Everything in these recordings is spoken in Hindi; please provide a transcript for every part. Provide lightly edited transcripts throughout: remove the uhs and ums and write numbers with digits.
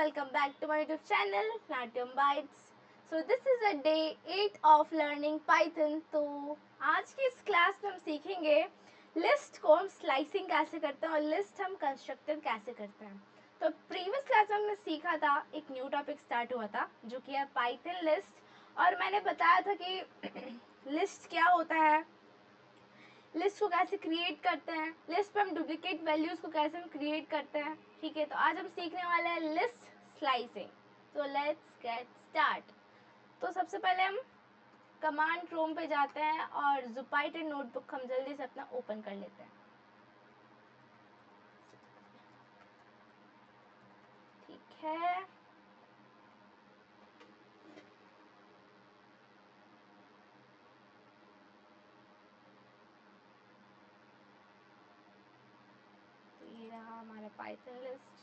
welcome back to my YouTube channel Natyam Bytes. So this is a day 8 of learning Python. तो आज की इस क्लास में हम सीखेंगे लिस्ट को हम स्लाइसिंग कैसे करते हैं और लिस्ट हम कंस्ट्रक्टर कैसे करते हैं। तो प्रीवियस क्लास में हमने सीखा था, एक न्यू टॉपिक स्टार्ट हुआ था जो कि है पाइथन लिस्ट, और मैंने बताया था कि लिस्ट क्या होता है, लिस्ट को कैसे क्रिएट करते हैं, लिस्ट पे हम डुप्लीकेट वैल्यूज को कैसे हम क्रिएट करते हैं। ठीक है, तो आज हम सीखने वाले हैं लिस्ट स्लाइसिंग। तो लेट्स गेट स्टार्ट। तो सबसे पहले हम कमांड प्रोम पे जाते हैं और जुपाइटर नोटबुक हम जल्दी से अपना ओपन कर लेते हैं। ठीक है, तो ये रहा हमारा पाइथन लिस्ट।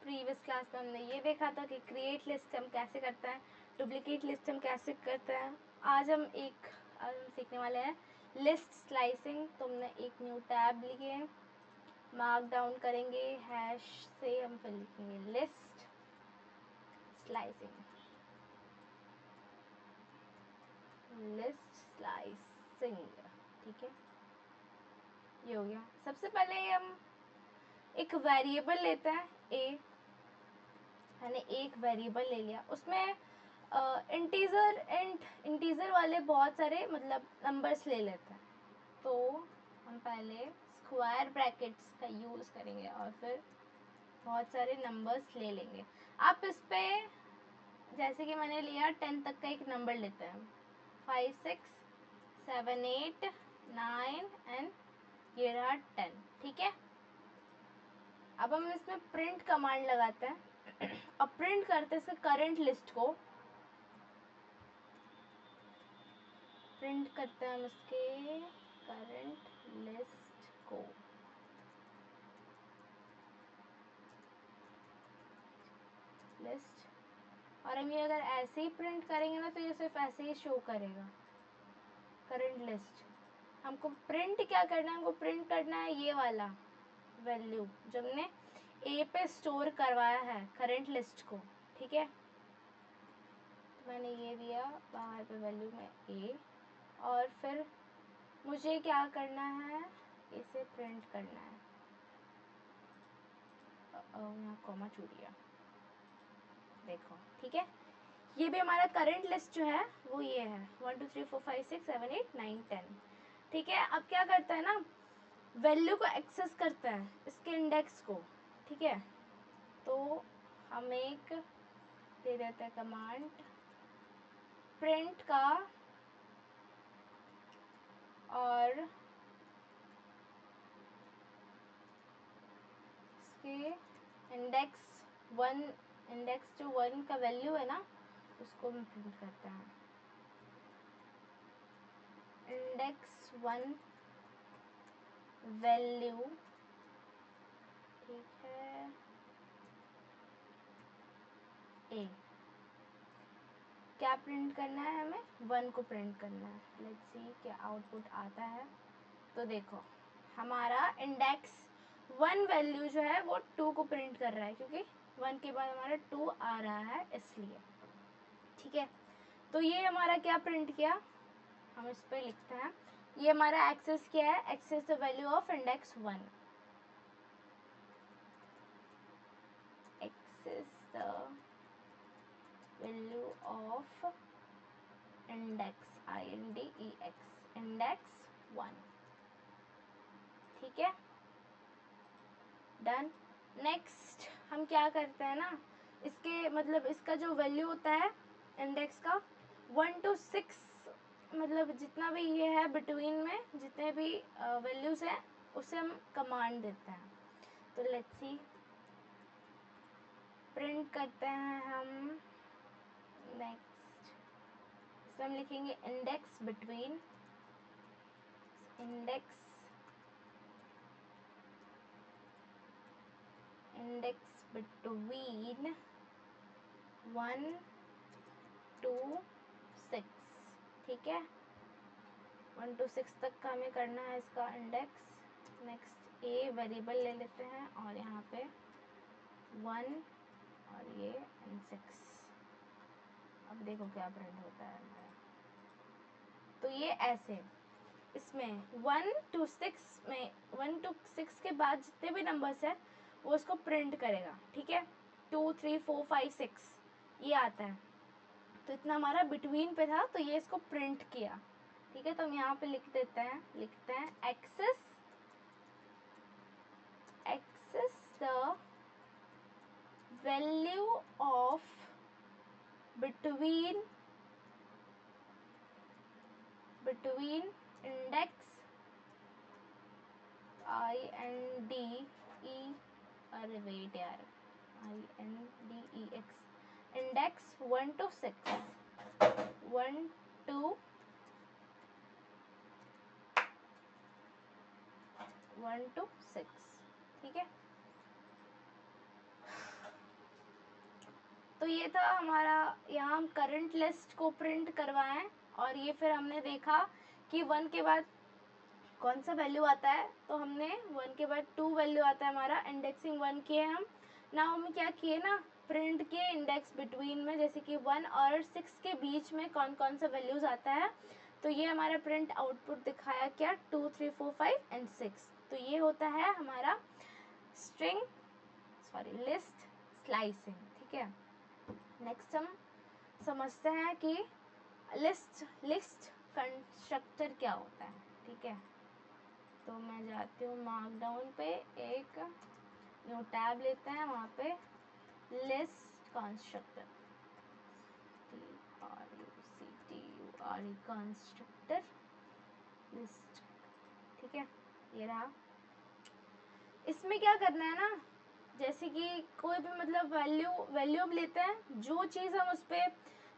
प्रीवियस क्लास में हमने ये देखा था कि क्रिएट लिस्ट हम कैसे करते हैं, डुप्लीकेट लिस्ट हम कैसे करते हैं। आज हम सीखने वाले हैं लिस्ट स्लाइसिंग। तो हमने एक न्यू टैब लिए, मार्क डाउन करेंगे, हैश से हम फिर लिखेंगे लिस्ट स्लाइसिंग, लिस्ट स्लाइसिंग। ठीक है, ये हो गया। सबसे पहले हम एक वेरिएबल लेते हैं ए, मैंने एक वेरिएबल ले लिया, उसमें इंटीजर वाले बहुत सारे मतलब नंबर्स ले लेते हैं। तो हम पहले स्क्वायर ब्रैकेट्स का यूज़ करेंगे और फिर बहुत सारे नंबर्स ले लेंगे। आप इस पे जैसे कि मैंने लिया 10 तक का एक नंबर लेते हैं, 5 6 7 8 9 एंड ये रहा 10। ठीक है, अब हम इसमें प्रिंट कमांड लगाते हैं और प्रिंट करते हैं करंट लिस्ट को, प्रिंट करते हैं हम इसके करंट लिस्ट को। लिस्ट, और हम ये अगर ऐसे ही प्रिंट करेंगे ना तो ये सिर्फ ऐसे ही शो करेगा करंट लिस्ट। हमको प्रिंट क्या करना है, हमको प्रिंट करना है ये वाला वैल्यू जो हमने ए पे स्टोर करवाया है करंट लिस्ट को। ठीक है, तो मैंने ये दिया बाहर पे वैल्यू में ए, और फिर मुझे क्या करना है, इसे प्रिंट करना है। यहाँ कॉमा छूट गया, देखो। ठीक है, ये भी हमारा करंट लिस्ट जो है वो ये है 1 2 3 4 5 6 7 8 9 10। ठीक है, अब क्या करता है ना, वैल्यू को एक्सेस करता है इसके इंडेक्स को। ठीक है, तो हम एक दे देते हैं कमांड प्रिंट का, और इसके इंडेक्स जो 1 का वैल्यू है ना उसको हम प्रिंट करते हैं, इंडेक्स 1 वैल्यू। ठीक है, ए क्या प्रिंट करना है, हमें 1 को प्रिंट करना है। लेट्स सी क्या आउटपुट आता है। तो देखो हमारा इंडेक्स 1 वैल्यू जो है वो 2 को प्रिंट कर रहा है, क्योंकि 1 के बाद हमारा 2 आ रहा है इसलिए। ठीक है, तो ये हमारा क्या प्रिंट किया, हम इस पर लिखते हैं, ये हमारा एक्सेस क्या है, access the value of index 1, access the value of index INDEX index 1। ठीक है, डन। नेक्स्ट हम क्या करते हैं ना, इसके मतलब इसका जो वैल्यू होता है इंडेक्स का 1 to 6, मतलब जितना भी ये है बिटवीन में जितने भी वैल्यूज हैं उसे हम कमांड देते हैं। तो लेट्स सी, प्रिंट करते हैं हम नेक्स्ट, इसमें हम लिखेंगे इंडेक्स बिटवीन, इंडेक्स 1 to 6। ठीक है, 1 to 6 तक का हमें करना है इसका इंडेक्स। नेक्स्ट ए वेरिएबल ले लेते हैं और यहाँ पे 1 और ये N6। अब देखो क्या प्रिंट होता है हमारा। तो ये ऐसे इसमें 1 to 6 में 1 to 6 के बाद जितने भी नंबर्स है वो इसको प्रिंट करेगा, ठीक है। 2 3 4 5 6 ये आता है। तो इतना हमारा बिटवीन पे था, तो ये इसको प्रिंट किया, ठीक है। तो हम यहाँ पे लिखते हैं access the value of between index अरे वेट यार, INDEX index 1 to 6 1 to 6, ठीक है। तो ये था हमारा, यहाँ हम करंट लिस्ट को प्रिंट करवाएं और ये फिर हमने देखा कि 1 के बाद कौन सा वैल्यू आता है। तो हमने 1 के बाद 2 वैल्यू आता है हमारा, इंडेक्सिंग 1 किए हम। ना हम क्या किए ना, प्रिंट किए इंडेक्स बिटवीन में, जैसे कि 1 और 6 के बीच में कौन कौन सा वैल्यूज़ आता है। तो ये हमारा प्रिंट आउटपुट दिखाया क्या, 2 3 4 5 एंड 6। तो ये होता है हमारा लिस्ट स्लाइसिंग, ठीक है। नेक्स्ट हम समझते हैं कि लिस्ट कंस्ट्रक्टर क्या होता है, ठीक है। तो मैं जाती हूँ मार्कडाउन पे, एक न्यू टैब लेते हैं, वहाँ पे list constructor, TRUCTURE constructor list, ठीक है। ये रहा। इसमें क्या करना है ना, जैसे कि कोई भी मतलब वैल्यू हम लेते हैं, जो चीज़ हम उस पर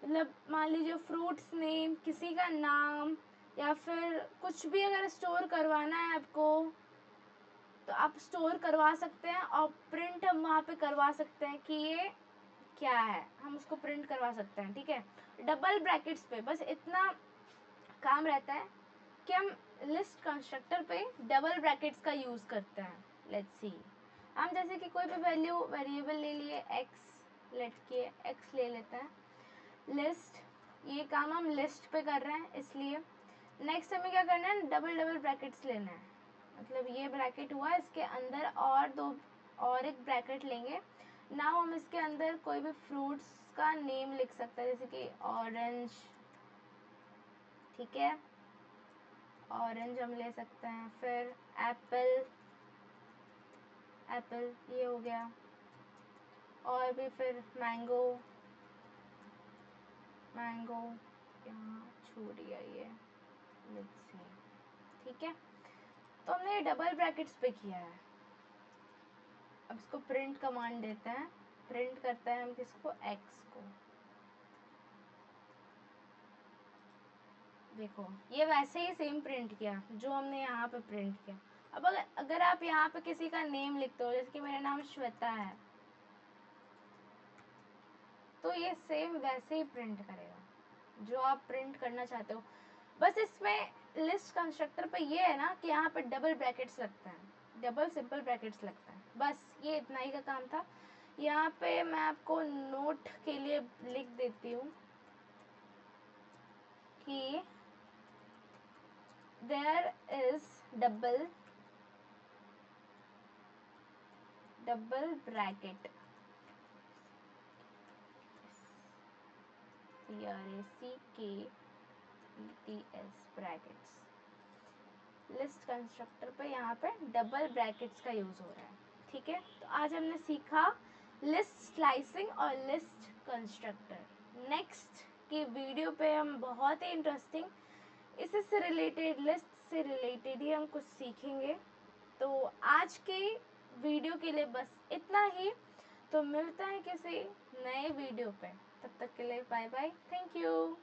मतलब मान लीजिए फ्रूट्स नेम, किसी का नाम, या फिर कुछ भी अगर स्टोर करवाना है आपको तो आप स्टोर करवा सकते हैं और प्रिंट हम वहाँ पे करवा सकते हैं कि ये क्या है, हम उसको प्रिंट करवा सकते हैं, ठीक है। डबल ब्रैकेट्स पे बस इतना काम रहता है कि हम लिस्ट कंस्ट्रक्टर पे डबल ब्रैकेट्स का यूज़ करते हैं। लेट्स सी, हम जैसे कि कोई भी वेरिएबल ले लिए एक्स ले लेते हैं, लिस्ट, ये काम हम लिस्ट पे कर रहे हैं इसलिए। नेक्स्ट हमें क्या करना है, डबल ब्रैकेट्स लेना है, मतलब ये ब्रैकेट हुआ, इसके अंदर और एक ब्रैकेट लेंगे। नाउ हम इसके अंदर कोई भी फ्रूट्स का नेम लिख सकते हैं, जैसे कि ऑरेंज, ठीक है, ऑरेंज हम ले सकते हैं। फिर एप्पल ये हो गया, और भी फिर मैंगो यहाँ छोड़िए ये, लेट्स सी, ठीक है। तो हमने डबल ब्रैकेट्स पे किया है। अब इसको प्रिंट कमांड देते हैं, प्रिंट करते हैं हम किसको, एक्स को। देखो ये वैसे ही सेम प्रिंट किया जो हमने यहाँ पे प्रिंट किया। अब अगर आप यहाँ पे किसी का नेम लिखते हो, जैसे कि मेरा नाम श्वेता है, तो ये सेम वैसे ही प्रिंट करेगा जो आप प्रिंट करना चाहते हो। बस इसमें लिस्ट कंस्ट्रक्टर पे ये है ना कि यहाँ पे डबल ब्रैकेट्स लगते हैं, डबल सिंपल ब्रैकेट्स लगते हैं, बस ये इतना ही का काम था। यहाँ पे मैं आपको नोट के लिए लिख देती हूँ कि there is double bracket, BRACKETS brackets, list constructor पे यहाँ पे डबल ब्रैकेट्स का यूज़ हो रहा है, ठीक है। तो आज हमने सीखा लिस्ट स्लाइसिंग और लिस्ट कंस्ट्रक्टर। नेक्स्ट की वीडियो पे हम बहुत ही इंटरेस्टिंग इसी से रिलेटेड, लिस्ट से रिलेटेड ही हम कुछ सीखेंगे। तो आज की वीडियो के लिए बस इतना ही। तो मिलते हैं किसी नए वीडियो पे, तब तक के लिए बाय बाय, थैंक यू।